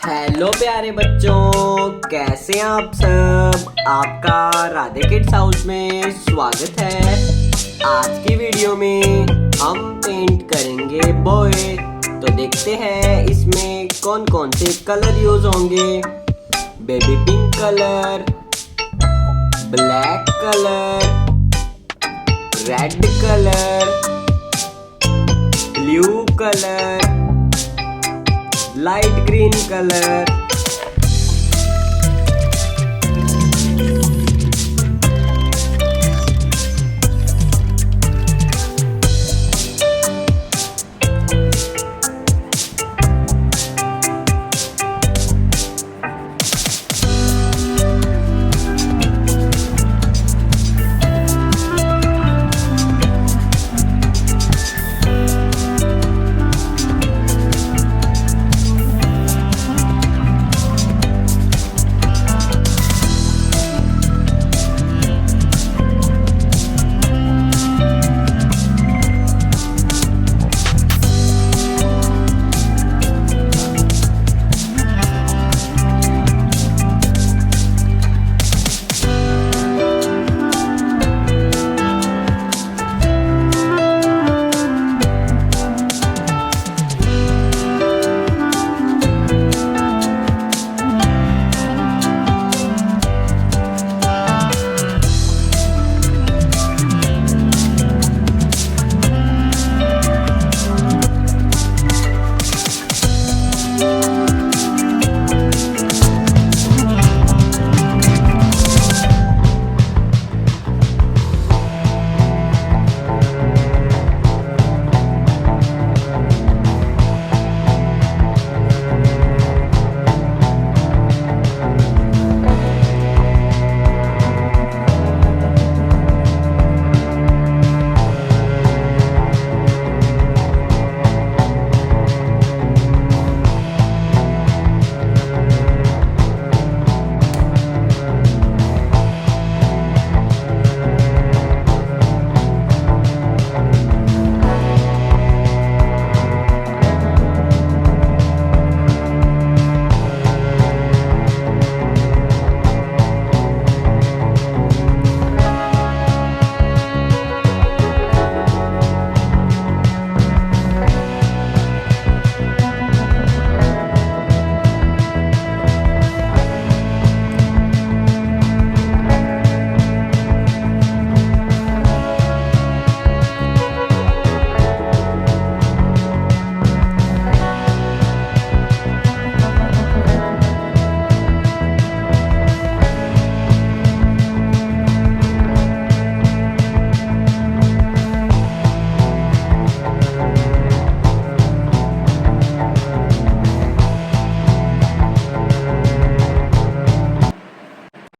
Hello प्यारे बच्चों, कैसे हैं आप सब। आपका राधे किड्स हाउस में स्वागत है। आज की वीडियो में हम पेंट करेंगे बॉय। तो देखते हैं इसमें कौन कौन से कलर यूज होंगे। Baby pink colour, black colour, red colour, blue colour, light green colour,